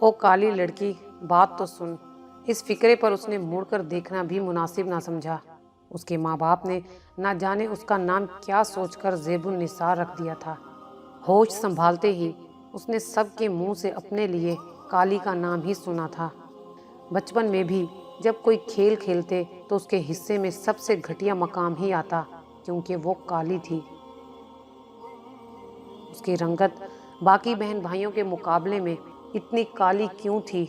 او کالی لڑکی، بات تو سن۔ اس فکرے پر اس نے مڑ کر دیکھنا بھی مناسب نہ سمجھا۔ اس کے ماں باپ نے نہ جانے اس کا نام کیا سوچ کر زیب النثار رکھ دیا تھا۔ ہوش سنبھالتے ہی اس نے سب کے منہ سے اپنے لیے کالی کا نام ہی سنا تھا۔ بچپن میں بھی جب کوئی کھیل کھیلتے تو اس کے حصے میں سب سے گھٹیا مقام ہی آتا، کیونکہ وہ کالی تھی۔ اس کی رنگت باقی بہن بھائیوں کے مقابلے میں اتنی کالی کیوں تھی؟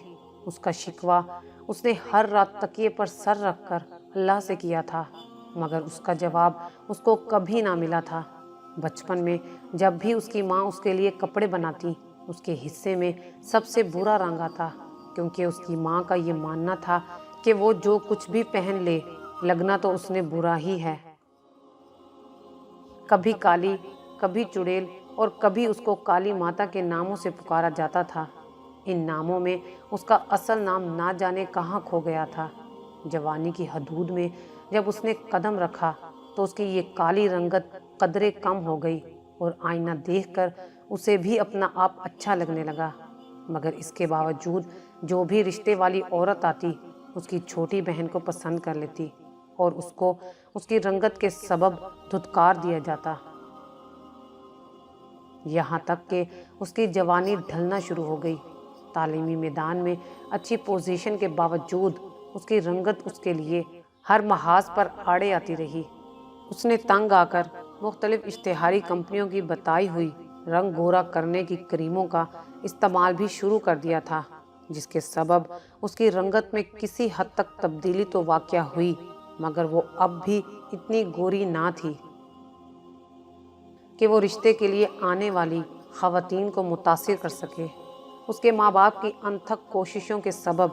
اس کا شکوہ اس نے ہر رات تکیے پر سر رکھ کر اللہ سے کیا تھا، مگر اس کا جواب اس کو کبھی نہ ملا تھا۔ بچپن میں جب بھی اس کی ماں اس کے لیے کپڑے بناتی، اس کے حصے میں سب سے برا رنگ آتا، کیونکہ اس کی ماں کا یہ ماننا تھا کہ وہ جو کچھ بھی پہن لے، لگنا تو اس نے برا ہی ہے۔ کبھی کالی، کبھی چڑیل اور کبھی اس کو کالی ماتا کے ناموں سے پکارا جاتا تھا۔ ان ناموں میں اس کا اصل نام نہ جانے کہاں کھو گیا تھا۔ جوانی کی حدود میں جب اس نے قدم رکھا تو اس کی یہ کالی رنگت قدرے کم ہو گئی اور آئینہ دیکھ کر اسے بھی اپنا آپ اچھا لگنے لگا۔ مگر اس کے باوجود جو بھی رشتے والی عورت آتی، اس کی چھوٹی بہن کو پسند کر لیتی اور اس کو اس کی رنگت کے سبب دھتکار دیا جاتا۔ یہاں تک کہ اس کی جوانی ڈھلنا شروع ہو گئی۔ تعلیمی میدان میں اچھی پوزیشن کے باوجود اس کی رنگت اس کے لیے ہر محاذ پر آڑے آتی رہی۔ اس نے تنگ آ کر مختلف اشتہاری کمپنیوں کی بتائی ہوئی رنگ گورا کرنے کی کریموں کا استعمال بھی شروع کر دیا تھا، جس کے سبب اس کی رنگت میں کسی حد تک تبدیلی تو واقع ہوئی، مگر وہ اب بھی اتنی گوری نہ تھی کہ وہ رشتے کے لیے آنے والی خواتین کو متاثر کر سکے۔ اس کے ماں باپ کی انتھک کوششوں کے سبب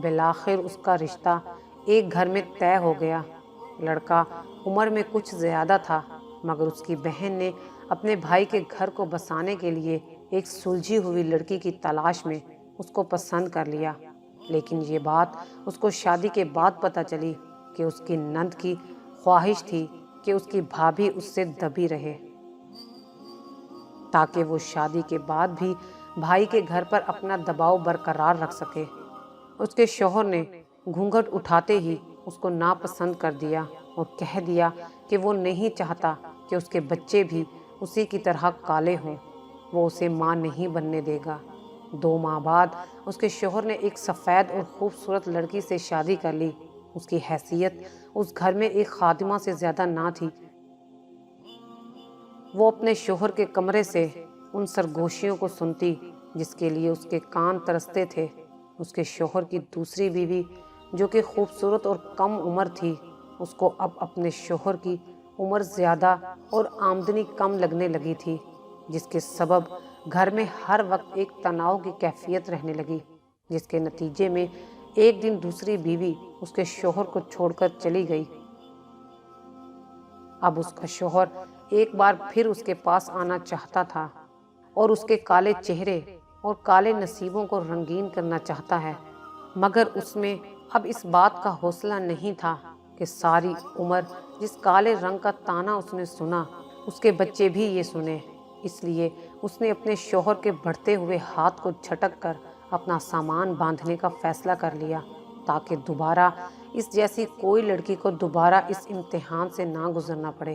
بالآخر اس کا رشتہ ایک گھر میں طے ہو گیا۔ لڑکا عمر میں کچھ زیادہ تھا، مگر اس کی بہن نے اپنے بھائی کے گھر کو بسانے کے لیے ایک سلجھی ہوئی لڑکی کی تلاش میں اس کو پسند کر لیا۔ لیکن یہ بات اس کو شادی کے بعد پتہ چلی کہ اس کی نند کی خواہش تھی کہ اس کی بھابھی اس سے دبی رہے، تاکہ وہ شادی کے بعد بھی بھائی کے گھر پر اپنا دباؤ برقرار رکھ سکے۔ اس کے شوہر نے گھونگھٹ اٹھاتے ہی اس کو ناپسند کر دیا اور کہہ دیا کہ وہ نہیں چاہتا کہ اس کے بچے بھی اسی کی طرح کالے ہوں، وہ اسے ماں نہیں بننے دے گا۔ 2 ماہ بعد اس کے شوہر نے ایک سفید اور خوبصورت لڑکی سے شادی کر لی۔ اس کی حیثیت اس گھر میں ایک خادمہ سے زیادہ نہ تھی۔ وہ اپنے شوہر کے کمرے سے ان سرگوشیوں کو سنتی جس کے لیے اس کے کان ترستے تھے۔ اس کے شوہر کی دوسری بیوی، جو کہ خوبصورت اور کم عمر تھی، اس کو اب اپنے شوہر کی عمر زیادہ اور آمدنی کم لگنے لگی تھی، جس کے سبب گھر میں ہر وقت ایک تناؤ کی کیفیت رہنے لگی، جس کے نتیجے میں ایک دن دوسری بیوی اس کے شوہر کو چھوڑ کر چلی گئی۔ اب اس کا شوہر ایک بار پھر اس کے پاس آنا چاہتا تھا اور اس کے کالے چہرے اور کالے نصیبوں کو رنگین کرنا چاہتا ہے، مگر اس میں اب اس بات کا حوصلہ نہیں تھا کہ ساری عمر جس کالے رنگ کا طعنہ اس نے سنا، اس کے بچے بھی یہ سنیں۔ اس لیے اس نے اپنے شوہر کے بڑھتے ہوئے ہاتھ کو جھٹک کر اپنا سامان باندھنے کا فیصلہ کر لیا، تاکہ دوبارہ اس جیسی کوئی لڑکی کو دوبارہ اس امتحان سے نہ گزرنا پڑے۔